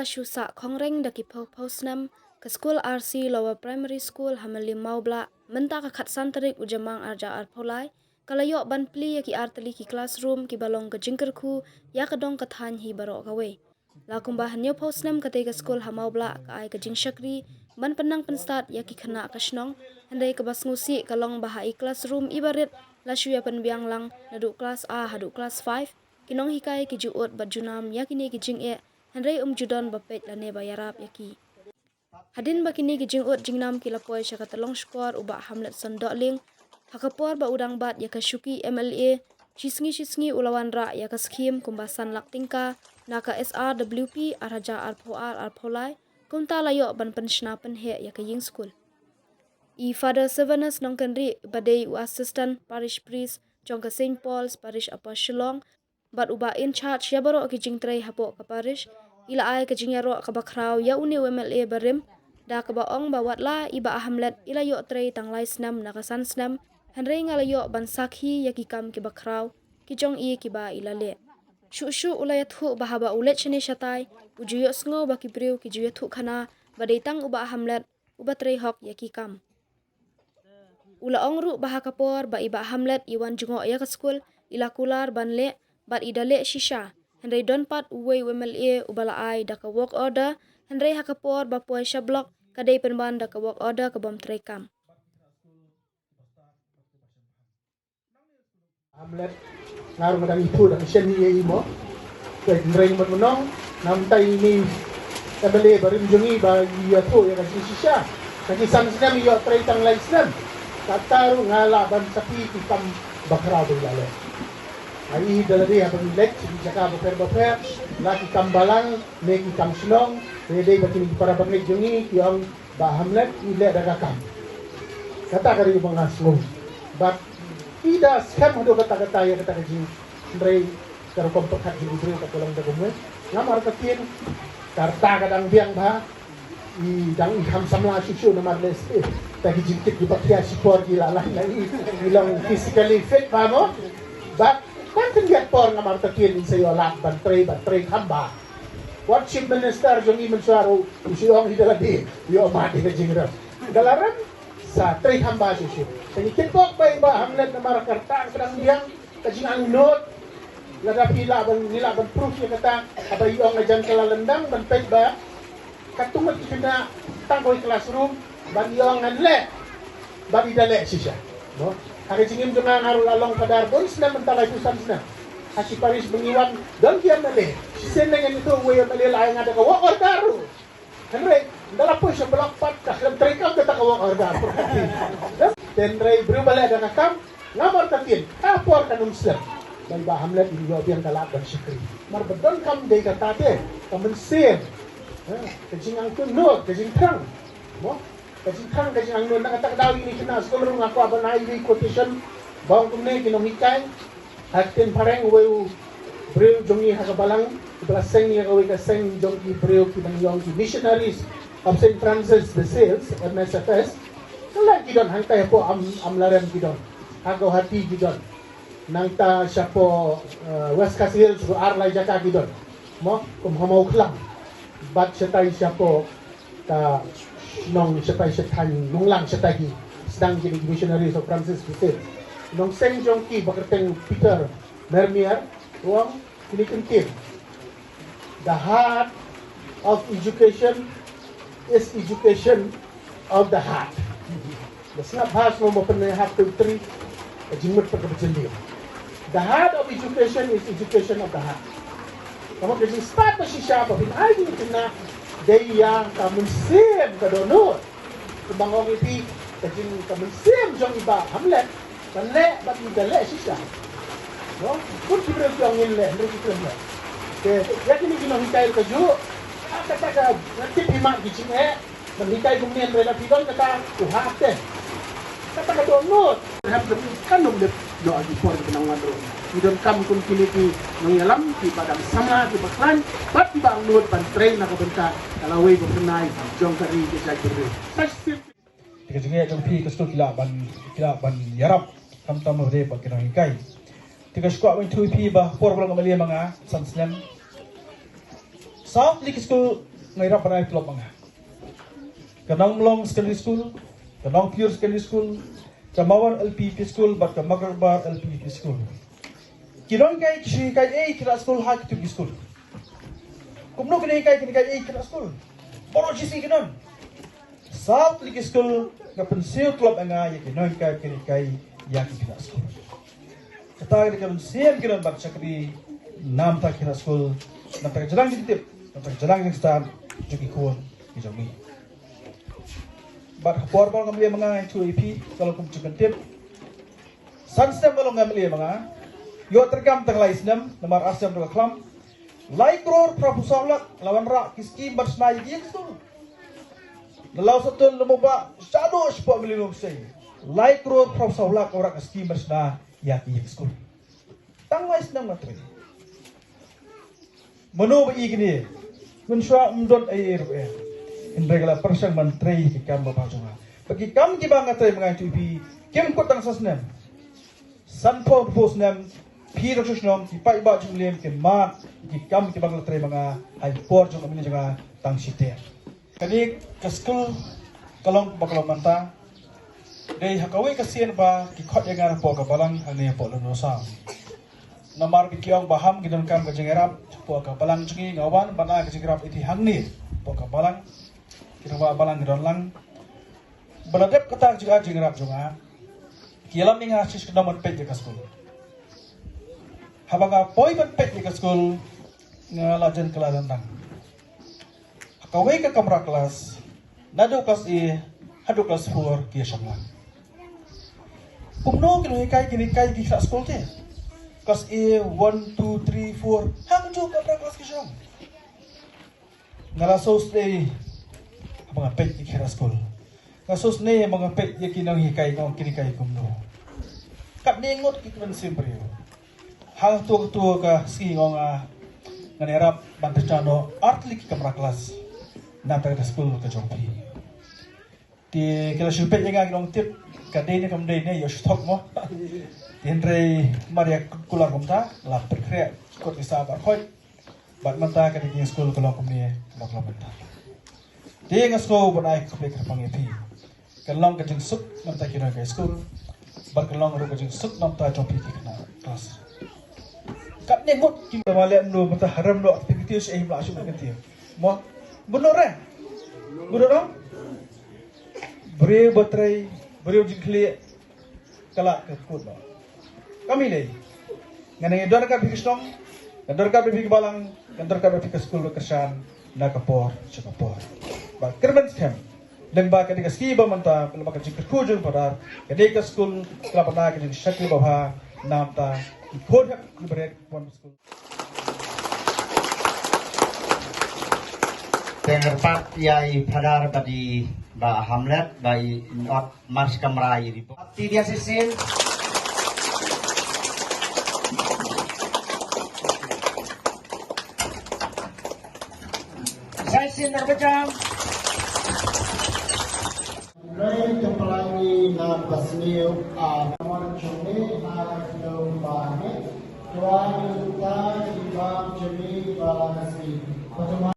la shusa kongreng daki posnam ke school RC Lower Primary School hamali maubla menta ka khatsan tarik ujamang arja arpolai kalayo ban pli ya ki artali ki classroom ki balong ke jingkerku ya kedong kathan hi barok kawe la kumba hanyo posnam kate ke school hamaubla ka ai ke jingshakri ban penang penstat ya ki khana kasnong handai ke basngusi kalong bahai classroom ibarit la shuya penbiang lang nadu class A hadu class 5 kinong hikai ki juot bajunam ya kini ki jing e handai judon bapet lane bayarap yaki hadin bakini ki jingot jingnam ki lapoi shakatalong skor uba hamlet sondokling hakapor ba udang bat ya kashuki MLA shisngi ulawan ra ya kaskim kumbasan laktingka naka SRWP araja arpolai kumta layo ban penshna penhe ya ka ying school I Father Severus nongkenri badai u assistant parish priest jongka St Paul's parish apa Shillong bat uba in charge ya baro ki jingtrai hapo ka parish ila ai ka jingyaro ka bakrau ya uni MLA barim da ka baong bawat la iba hamlet ila yo trai tanglai snam nakasan snam hanrei ngalayo ban sakhi ya ki kam ki bakrau ki jong I ki ba ila le shu ulayat hu bahaba ulet chene shatai ujuyo sngo ba ki priu ki juyo thu khana badai tang uba hamlet uba trai hok ya ki kam ula ongru baha kapor ba iba hamlet iwan jungo ya ka school ila kular ban le bat idale shisha Henry Donpat uwe MLA ubala ai daka work order Henry hakapor ba puai block kadai penban daka work order ke bom trekam hamlet ngaru madang itu dak shen ni mo ke ndreng mon monong nam tai ni MLA barim jungi ba ya tu ya kasi shisha kasi san snam yo trai tang lai snam kataru ngala ban sapi tikam bakra bulale Hari dalari abang lek di Jakarta beper laki kambalang neki kam slong dede baki para bangit jungi yang ba hamlet ile daga kam kata kari bang aslo but tidak skam do kata ya kata kaji ndrei karo kompak di buru ka kolang da gumwe ngamar katin karta kadang biang ba I dang ham samla shishu na marles ta ki jikit di bakya sipor gila lah ilang physically fit pa mo but kan get por nga martakin sa iyo lak bantray hamba what chief minister jong iman suaro usiyong hidaladi yo mati ka jingra galaran sa tray hamba siya kani pok ba iba hamlet na marakarta kadang diyang kajing ang note nagapila ban proof ya kata abay yung ajan kalalandang bantay ba katungod na tangkoy classroom ban yung anle ban idale siya no Hari jingim dengan harul along padar don sna mentalai pusan sna. Asi Paris mengiwan don kian male. Sisen dengan itu we male lain ada ka wa ordaru. Henry dalam pun sebelah pat ka dalam trikam kata ka wa ordaru. Henry bru bale ada nakam ngamar tatin. Apor kanum sna. Dan ba hamlet di yo biang kalak dan syukri. Mar bedon kam de kata te kamen sen. Kajing ang tunod, kajing trang. Mo Kajing ang nun nakatagdaw ini kina sekolah ngaku apa naik quotation bawang kumne kinomikai atin pareng weu breu jongi hakabalang belaseng yang awi kaseng jongi breu kibanyong missionaries of St. Francis de Sales MSFS kala kidon hangtay po amlaren kidon hagaw hati kidon nangta siya po West Casil su arlay jaka kidon mo kumhamaw klang bat siya tayo siya po ta nong siya tan nung lang siya tagi sedang jadi missionaries of Francis Buset nong Saint John Ki bakerteng Peter Mermier uang kini kentir the heart of education is education of the heart that's not bahas mo pernah have to three jimut pagkabejendir the heart of education is education of the heart kamu kasi start na siya pa pinay din na Daya kamunsim kadonot. Kubangong iti kajing kamunsim jong iba hamlet. Kanle bat idale siya. No? Kung sibro jong inle, hindi ko na. Ke yakin ni kinong hikay kaju. Kata nanti pima gijing Menikay kumnian rela pidon kata uhate. Kata kadonot. Have the kanong de do agi por kinang wadro. Idon kam kun kiniti mengelam di padang sama di baklan bat di bang nuot pantray na kabenta kalaway pagkanay jong kari kisay kuri tiga jengi jong pi kestu kila ban yarap kam tam de pak kinang ikai tiga skwa win tu pi ba por blang amalia mga sansnem sa likisku ngairap panai telop manga. Kanang Long Secondary School, kanang Pure Secondary School, Kamawan LPP School, bat Kamagarbar LPP School. Kirong kai kisi kai kira school hak tu school. Kumno kini kai kira school. Boro sisi kinon. South League School kapensil club anga yakinon kai kira school. Kata kita siam kinon bat sakri nam tak kira school. Nampak jalan ditip, nampak jalan yang start juki kuon ijomi. Bat porbal kami mengai tu IP kalau kum cukan tip. Sunstem kalau ngambil mengai. Yo terkam tenglai senam nomor asam dengan kelam. Laikror proposal lawan rak kiski bersnai gitu. Nalau satu lembaga shadow sport belum say. Laikror proposal orang kiski bersnai ya gitu. Tenglai senam materi. Menu bagi gini. Mensua mendot air. Indra persang menteri kikam bapak jonga. Bagi kam kibang katay mengai tuipi. Kim kotang sasnem. Sanpo proposal Piro susnom kipai ba jumlem ke mat kikam kibang menteri menga ai por jonga mini jonga tang site. Kani ke school kalong bakalong manta. Dei hakawi kasien ba kikot yang ngar po kabalang ane po lonosa. Namar bikiong baham gidon kam ke jengerap po kabalang jungi ngawan bana ke jengerap iti hangni po kabalang kirawa balang gidon lang. Baladep kata juga jengerap jonga. Kialam ninga sis kedaman pej ke school. Habang apoy pet di school ngalajan kelas tentang. Kawai ke kamera kelas, nado kelas E, hado kelas 4 kia syamlang. Kumno kini kai di school te. Kelas E 1, 2, 3, 4, hang jo kamera kelas kia syam. Ngalasos te, habang pet di kira school. Ngalasos ne mga pet di kinang hikai ngong kini kai kumno. Kat nengot kikuan simprio. Hal tua ka si ngonga nganerap bantecano artlik kamera kelas nanti ke school ke jompi. Di kelas supet yang ngong tip kadene kamdene yo stok mo. Henry Maria kular kumta la perkre kot isa bar khoi bat manta ka di school kalau kumni bakla manta. Di ngasko banai kupe ka pangepi. Kalong ka jeng suk manta kira ke school bar kalong ro ka jeng suk manta jompi kena kelas. Kat nengot kita malam lu mata haram lu aktivitas eh masuk ke dia. Mo benar eh? Benar dong? Beri baterai, beri jikli kalak ke kod. Kami ni. Ngane dor ka bikistong, dor ka bik balang, dor ka bik school kesan na kapor, kapor. Ba kerban stem. Dan ba ka ski ba manta, ba ka jikli kujun padar, ka ka school kala pada ka jik shakli babha namta Kod berat pun school. Pengerpat yai padar badi ba Hamlet by not mas kamrai ripo. Ti dia sisin. Saya sin terbecam. Rai kepelangi na pasniu nomor jomni na bane tuan ta ibam jemi balanasi